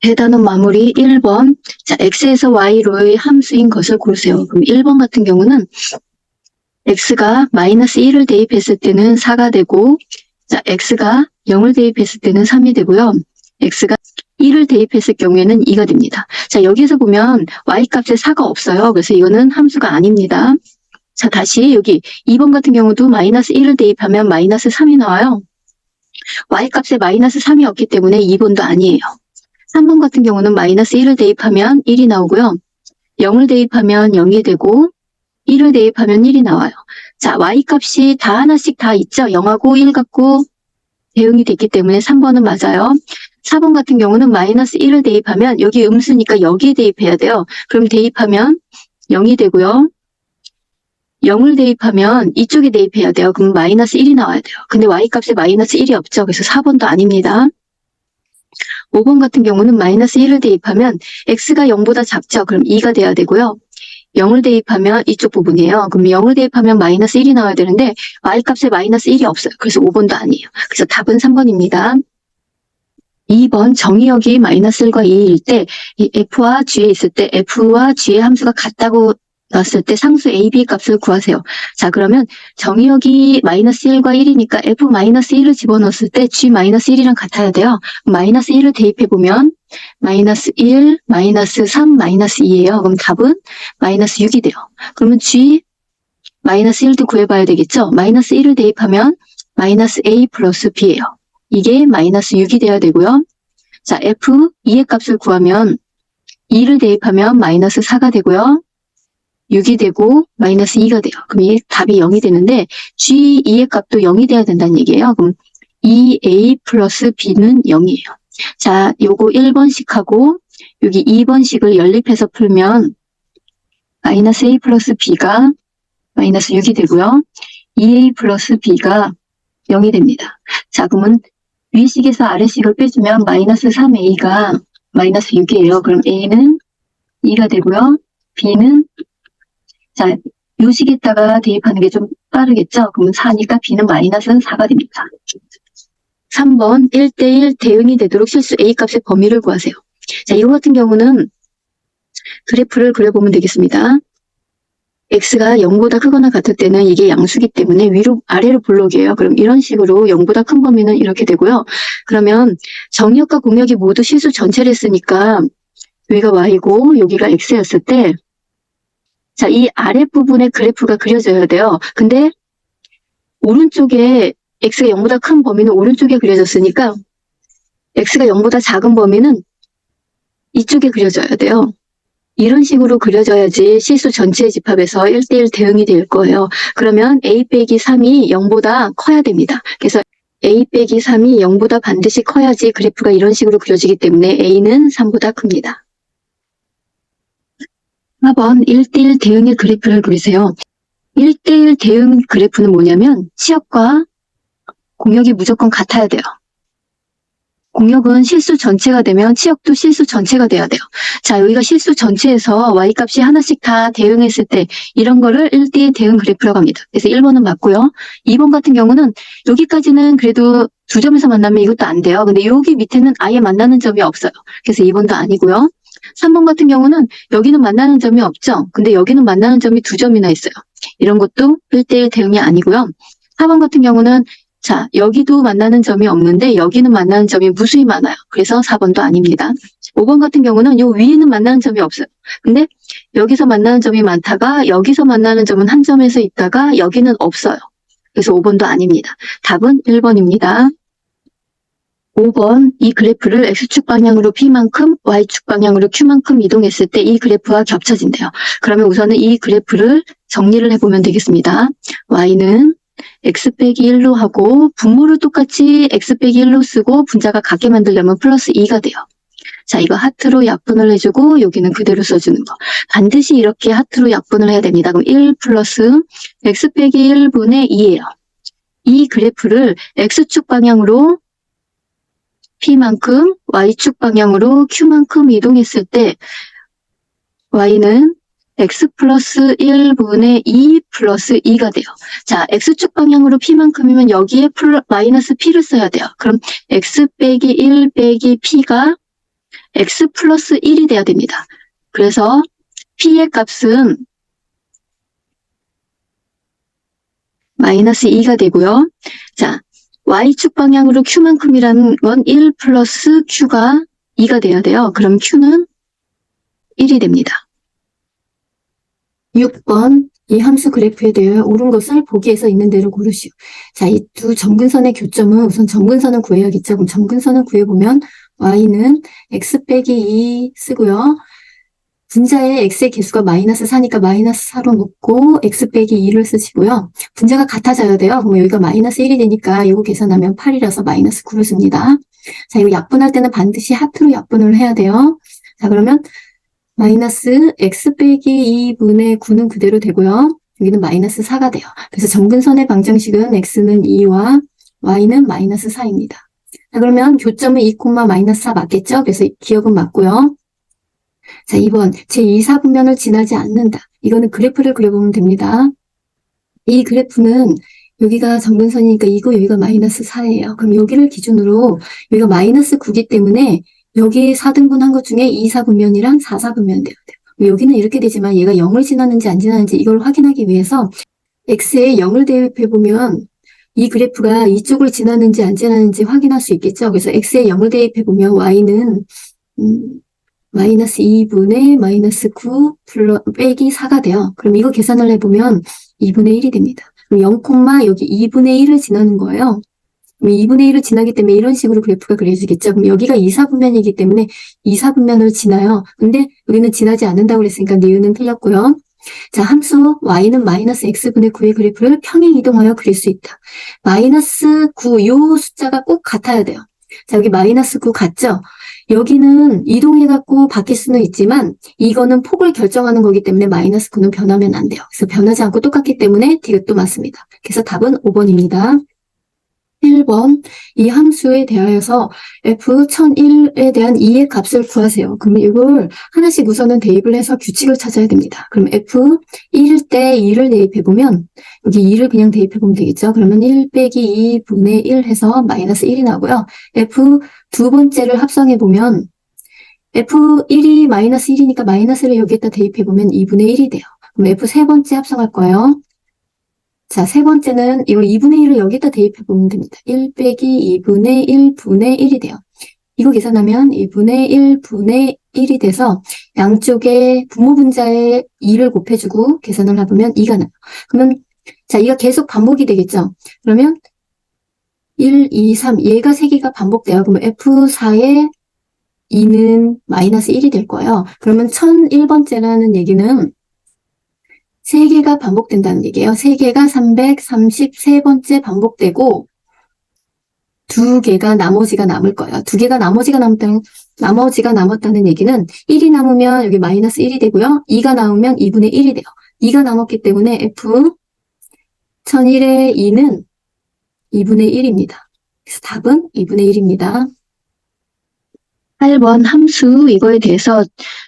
대단원 마무리 1번. 자, x에서 y로의 함수인 것을 고르세요. 그럼 1번 같은 경우는 x가 마이너스 1을 대입했을 때는 4가 되고, 자, x가 0을 대입했을 때는 3이 되고요. x가 1을 대입했을 경우에는 2가 됩니다. 자, 여기서 보면 y값에 4가 없어요. 그래서 이거는 함수가 아닙니다. 자, 다시 여기 2번 같은 경우도 마이너스 1을 대입하면 마이너스 3이 나와요. y값에 마이너스 3이 없기 때문에 2번도 아니에요. 3번 같은 경우는 마이너스 1을 대입하면 1이 나오고요. 0을 대입하면 0이 되고 1을 대입하면 1이 나와요. 자, y값이 다 하나씩 다 있죠. 0하고 1 갖고 대응이 됐기 때문에 3번은 맞아요. 4번 같은 경우는 마이너스 1을 대입하면 여기 음수니까 여기에 대입해야 돼요. 그럼 대입하면 0이 되고요. 0을 대입하면 이쪽에 대입해야 돼요. 그럼 마이너스 1이 나와야 돼요. 근데 y값에 마이너스 1이 없죠. 그래서 4번도 아닙니다. 5번 같은 경우는 마이너스 1을 대입하면 x가 0보다 작죠. 그럼 2가 돼야 되고요. 0을 대입하면 이쪽 부분이에요. 그럼 0을 대입하면 마이너스 1이 나와야 되는데 y값에 마이너스 1이 없어요. 그래서 5번도 아니에요. 그래서 답은 3번입니다. 2번 정의역이 마이너스 1과 2일 때 이 f와 g에 있을 때 f와 g의 함수가 같다고 넣었을 때 상수 ab 값을 구하세요. 자, 그러면 정의역이 마이너스 1과 1이니까 f 마이너스 1을 집어넣었을 때 g 마이너스 1이랑 같아야 돼요. 마이너스 1을 대입해보면 마이너스 1, 마이너스 3, 마이너스 2예요. 그럼 답은 마이너스 6이 돼요. 그러면 g 마이너스 1도 구해봐야 되겠죠? 마이너스 1을 대입하면 마이너스 a 플러스 b예요. 이게 마이너스 6이 돼야 되고요. 자, f 2의 값을 구하면 2를 대입하면 마이너스 4가 되고요. 6이 되고 마이너스 2가 돼요. 그럼 이 답이 0이 되는데 G2의 값도 0이 돼야 된다는 얘기예요. 그럼 2A 플러스 B는 0이에요. 자, 요거 1번식하고 여기 2번식을 연립해서 풀면 마이너스 A 플러스 B가 마이너스 6이 되고요. 2A 플러스 B가 0이 됩니다. 자, 그러면 위식에서 아래식을 빼주면 마이너스 3A가 마이너스 6이에요. 그럼 A는 2가 되고요. B는 자, 요 식에다가 대입하는 게 좀 빠르겠죠? 그러면 4니까 B는 마이너스 4가 됩니다. 3번 1대1 대응이 되도록 실수 A값의 범위를 구하세요. 자, 이거 같은 경우는 그래프를 그려보면 되겠습니다. X가 0보다 크거나 같을 때는 이게 양수기 때문에 위로 아래로 볼록이에요. 그럼 이런 식으로 0보다 큰 범위는 이렇게 되고요. 그러면 정역과 공역이 모두 실수 전체를 했으니까 여기가 Y고 여기가 X였을 때 자, 이 아랫부분에 그래프가 그려져야 돼요. 근데 오른쪽에 x가 0보다 큰 범위는 오른쪽에 그려졌으니까 x가 0보다 작은 범위는 이쪽에 그려져야 돼요. 이런 식으로 그려져야지 실수 전체의 집합에서 1대1 대응이 될 거예요. 그러면 a 빼기 3이 0보다 커야 됩니다. 그래서 a 빼기 3이 0보다 반드시 커야지 그래프가 이런 식으로 그려지기 때문에 a는 3보다 큽니다. 4번 1대1 대응의 그래프를 그리세요. 1대1 대응 그래프는 뭐냐면 치역과 공역이 무조건 같아야 돼요. 공역은 실수 전체가 되면 치역도 실수 전체가 돼야 돼요. 자, 여기가 실수 전체에서 y값이 하나씩 다 대응했을 때 이런 거를 1대1 대응 그래프라고 합니다. 그래서 1번은 맞고요. 2번 같은 경우는 여기까지는 그래도 두 점에서 만나면 이것도 안 돼요. 근데 여기 밑에는 아예 만나는 점이 없어요. 그래서 2번도 아니고요. 3번 같은 경우는 여기는 만나는 점이 없죠. 근데 여기는 만나는 점이 두 점이나 있어요. 이런 것도 1대1 대응이 아니고요. 4번 같은 경우는 자, 여기도 만나는 점이 없는데 여기는 만나는 점이 무수히 많아요. 그래서 4번도 아닙니다. 5번 같은 경우는 요 위에는 만나는 점이 없어요. 근데 여기서 만나는 점이 많다가 여기서 만나는 점은 한 점에서 있다가 여기는 없어요. 그래서 5번도 아닙니다. 답은 1번입니다. 5번 이 그래프를 X축 방향으로 P만큼 Y축 방향으로 Q만큼 이동했을 때 이 그래프와 겹쳐진대요. 그러면 우선은 이 그래프를 정리를 해보면 되겠습니다. Y는 X 빼기 1로 하고 분모를 똑같이 X 빼기 1로 쓰고 분자가 같게 만들려면 플러스 2가 돼요. 자, 이거 하트로 약분을 해주고 여기는 그대로 써주는 거. 반드시 이렇게 하트로 약분을 해야 됩니다. 그럼 1 플러스 X 빼기 1분의 2예요. 이 그래프를 X축 방향으로 P만큼 Y축 방향으로 Q만큼 이동했을 때 Y는 X 플러스 1분의 2 플러스 2가 돼요. 자, X축 방향으로 P만큼이면 여기에 마이너스 P를 써야 돼요. 그럼 X 빼기 1 빼기 P가 x 플러스 1이 돼야 됩니다. 그래서 p의 값은 마이너스 2가 되고요. 자, y축 방향으로 q만큼이라는 건 1 플러스 q가 2가 돼야 돼요. 그럼 q는 1이 됩니다. 6번 이 함수 그래프에 대해 옳은 것을 보기에서 있는 대로 고르시오. 자, 이 두 점근선의 교점은 우선 점근선을 구해야겠죠. 그럼 점근선을 구해보면 y는 x 빼기 2 쓰고요. 분자의 x의 개수가 마이너스 4니까 마이너스 4로 놓고 x 빼기 2를 쓰시고요. 분자가 같아져야 돼요. 그럼 여기가 마이너스 1이 되니까 이거 계산하면 8이라서 마이너스 9를 씁니다. 자, 이거 약분할 때는 반드시 하트로 약분을 해야 돼요. 자, 그러면 마이너스 x 빼기 2분의 9는 그대로 되고요. 여기는 마이너스 4가 돼요. 그래서 점근선의 방정식은 x는 2와 y는 마이너스 4입니다. 자, 그러면 교점은 2, 마이너스 4 맞겠죠? 그래서 기억은 맞고요. 자, 2번 제2사분면을 지나지 않는다. 이거는 그래프를 그려보면 됩니다. 이 그래프는 여기가 점근선이니까 이거 여기가 마이너스 4예요. 그럼 여기를 기준으로 여기가 마이너스 9기 때문에 여기 4등분한 것 중에 2사분면이랑 4사분면 돼야 돼요. 여기는 이렇게 되지만 얘가 0을 지나는지 안 지나는지 이걸 확인하기 위해서 x에 0을 대입해보면 이 그래프가 이쪽을 지나는지 안 지나는지 확인할 수 있겠죠. 그래서 x에 0을 대입해보면 y는 마이너스 2분의 마이너스 9 빼기 4가 돼요. 그럼 이거 계산을 해보면 2분의 1이 됩니다. 그럼 0, 여기 2분의 1을 지나는 거예요. 그럼 2분의 1을 지나기 때문에 이런 식으로 그래프가 그려지겠죠. 그럼 여기가 2사분면이기 때문에 2사분면을 지나요. 근데 우리는 지나지 않는다고 그랬으니까 니은은 틀렸고요. 자, 함수 y는 마이너스 x분의 9의 그래프를 평행 이동하여 그릴 수 있다. 마이너스 9, 요 숫자가 꼭 같아야 돼요. 자, 여기 마이너스 9 같죠? 여기는 이동해갖고 바뀔 수는 있지만 이거는 폭을 결정하는 거기 때문에 마이너스 9는 변하면 안 돼요. 그래서 변하지 않고 똑같기 때문에 디귿도 맞습니다. 그래서 답은 5번입니다. 1번 이 함수에 대하여서 f1001에 대한 2의 값을 구하세요. 그러면 이걸 하나씩 우선은 대입을 해서 규칙을 찾아야 됩니다. 그럼 f1일 때 2를 대입해보면 여기 2를 그냥 대입해보면 되겠죠. 그러면 1 빼기 2분의 1 해서 마이너스 1이 나오고요. f 두 번째를 합성해보면 f1이 마이너스 1이니까 마이너스를 여기에다 대입해보면 2분의 1이 돼요. 그럼 f 세 번째 합성할 거예요. 자, 세 번째는 이걸 2분의 1을 여기다 대입해보면 됩니다. 1 빼기 2분의 1분의 1이 돼요. 이거 계산하면 2분의 1분의 1이 돼서 양쪽에 부모 분자에 2를 곱해주고 계산을 해보면 2가 나요. 그러면 자, 이가 계속 반복이 되겠죠. 그러면 1, 2, 3 얘가 3개가 반복돼요. 그러면 F4에 2는 마이너스 1이 될 거예요. 그러면 1001번째라는 얘기는 3개가 반복된다는 얘기예요. 3개가 333번째 반복되고 2개가 나머지가 남을 거예요. 2개가 나머지가 남았다는 얘기는 1이 남으면 여기 마이너스 1이 되고요. 2가 남으면 2분의 1이 돼요. 2가 남았기 때문에 F 1001의 2는 2분의 1입니다. 그래서 답은 2분의 1입니다. 8번 함수 이거에 대해서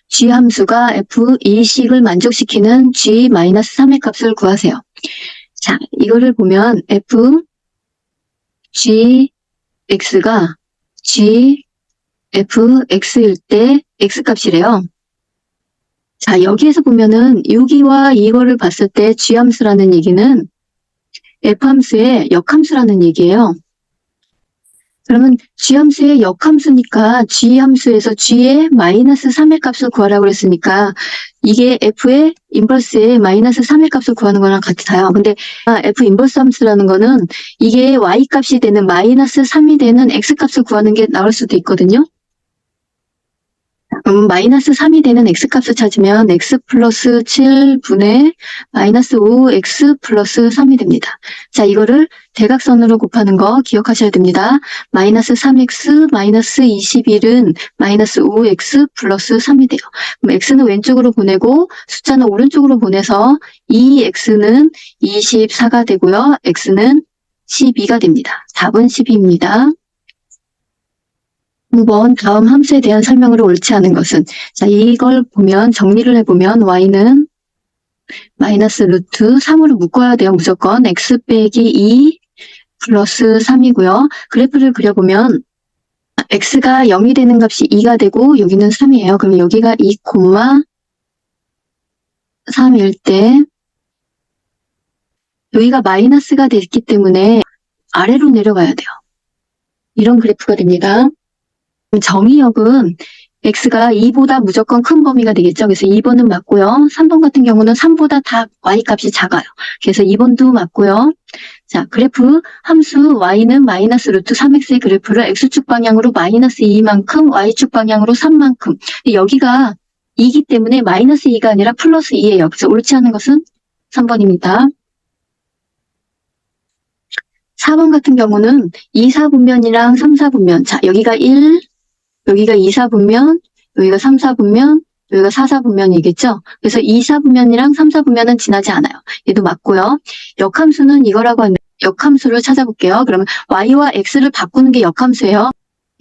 g 함수가 f2식을 만족시키는 g-3의 값을 구하세요. 자, 이거를 보면 f g x가 g f x일 때 x 값이래요. 자, 여기에서 보면은 여기와 이거를 봤을 때 g 함수라는 얘기는 f 함수의 역함수라는 얘기예요. 그러면 g함수의 역함수니까 g함수에서 g의 마이너스 3의 값을 구하라고 그랬으니까 이게 f의 인버스의 마이너스 3의 값을 구하는 거랑 같아요. 근데 f 인버스 함수라는 거는 이게 y 값이 되는 마이너스 3이 되는 x 값을 구하는 게 나올 수도 있거든요. 그럼 마이너스 3이 되는 x값을 찾으면 x 플러스 7분의 마이너스 5x 플러스 3이 됩니다. 자, 이거를 대각선으로 곱하는 거 기억하셔야 됩니다. 마이너스 3x 마이너스 21은 마이너스 5x 플러스 3이 돼요. 그럼 x는 왼쪽으로 보내고 숫자는 오른쪽으로 보내서 2x는 24가 되고요. x는 12가 됩니다. 답은 12입니다. 9번 다음 함수에 대한 설명으로 옳지 않은 것은 자, 이걸 보면 정리를 해보면 y는 마이너스 루트 3으로 묶어야 돼요. 무조건 x 빼기 2 플러스 3이고요. 그래프를 그려보면 자, x가 0이 되는 값이 2가 되고 여기는 3이에요. 그럼 여기가 2, 3일 때 여기가 마이너스가 됐기 때문에 아래로 내려가야 돼요. 이런 그래프가 됩니다. 정의역은 x가 2보다 무조건 큰 범위가 되겠죠. 그래서 2번은 맞고요. 3번 같은 경우는 3보다 다 y값이 작아요. 그래서 2번도 맞고요. 자, 그래프 함수 y는 마이너스 루트 3x의 그래프를 x축 방향으로 마이너스 2만큼, y축 방향으로 3만큼. 여기가 2이기 때문에 마이너스 2가 아니라 플러스 2예요. 그래서 옳지 않은 것은 3번입니다. 4번 같은 경우는 2, 4분면이랑 3, 4분면. 자, 여기가 1, 여기가 2, 4분면, 여기가 3, 4분면, 여기가 4, 4분면이겠죠? 그래서 2, 4분면이랑 3, 4분면은 지나지 않아요. 얘도 맞고요. 역함수는 이거라고 하면 역함수를 찾아볼게요. 그러면 y와 x를 바꾸는 게 역함수예요.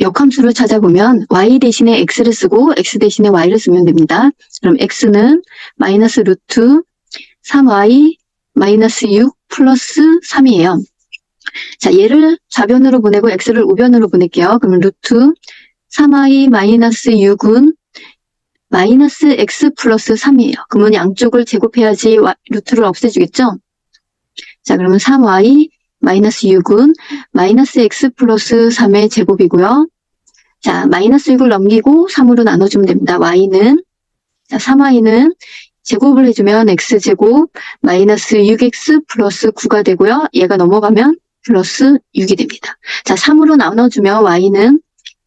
역함수를 찾아보면 y 대신에 x를 쓰고 x 대신에 y를 쓰면 됩니다. 그럼 x는 마이너스 루트 3y 마이너스 6 플러스 3이에요. 자, 얘를 좌변으로 보내고 x를 우변으로 보낼게요. 그러면 루트 3y 마이너스 6은 마이너스 x 플러스 3이에요. 그러면 양쪽을 제곱해야지 루트를 없애주겠죠? 자, 그러면 3y 마이너스 6은 마이너스 x 플러스 3의 제곱이고요. 자, 마이너스 6을 넘기고 3으로 나눠주면 됩니다. y는, 자, 3y는 제곱을 해주면 x제곱 마이너스 6x 플러스 9가 되고요. 얘가 넘어가면 플러스 6이 됩니다. 자, 3으로 나눠주면 y는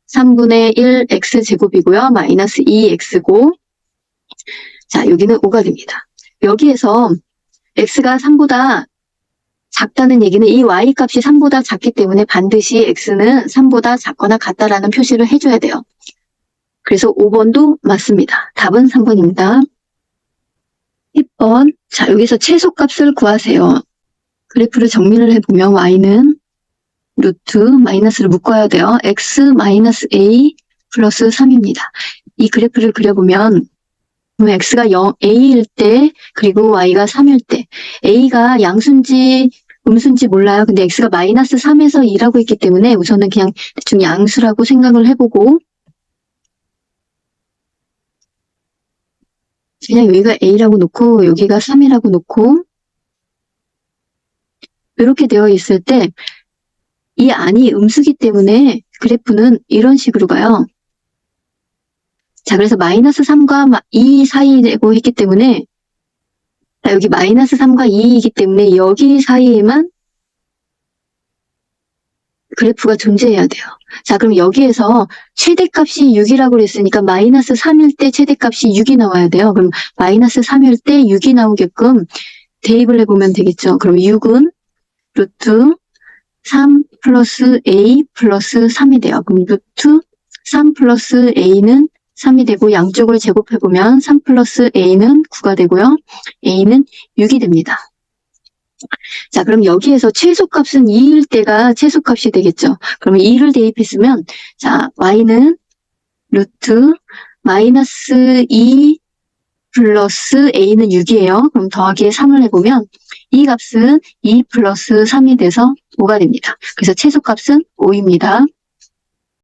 3분의 1 x제곱이고요. 마이너스 2x고, 자, 여기는 5가 됩니다. 여기에서 x가 3보다 작다는 얘기는 이 y값이 3보다 작기 때문에 반드시 x는 3보다 작거나 같다라는 표시를 해줘야 돼요. 그래서 5번도 맞습니다. 답은 3번입니다. 10번, 자, 여기서 최소값을 구하세요. 그래프를 정리를 해보면 y는 루트 마이너스를 묶어야 돼요. x 마이너스 a 플러스 3입니다. 이 그래프를 그려보면 x가 a일 때 그리고 y가 3일 때 a가 양수인지 음수인지 몰라요. 근데 x가 마이너스 3에서 2라고 했기 때문에 우선은 그냥 대충 양수라고 생각을 해보고 그냥 여기가 a라고 놓고 여기가 3이라고 놓고 이렇게 되어 있을 때 이 안이 음수기 때문에 그래프는 이런 식으로 가요. 자, 그래서 마이너스 3과 2 사이라고 했기 때문에 여기 마이너스 3과 2이기 때문에 여기 사이에만 그래프가 존재해야 돼요. 자, 그럼 여기에서 최대값이 6이라고 그랬으니까 마이너스 3일 때 최대값이 6이 나와야 돼요. 그럼 마이너스 3일 때 6이 나오게끔 대입을 해보면 되겠죠. 그럼 6은 루트 3 플러스 a 플러스 3이 돼요. 그럼 루트 3 플러스 a는 3이 되고 양쪽을 제곱해보면 3 플러스 a는 9가 되고요. a는 6이 됩니다. 자, 그럼 여기에서 최소값은 2일 때가 최소값이 되겠죠. 그러면 2를 대입했으면 자, y는 루트 마이너스 2 플러스 a는 6이에요. 그럼 더하기에 3을 해보면 이 값은 2 플러스 3이 돼서 5가 됩니다. 그래서 최소값은 5입니다.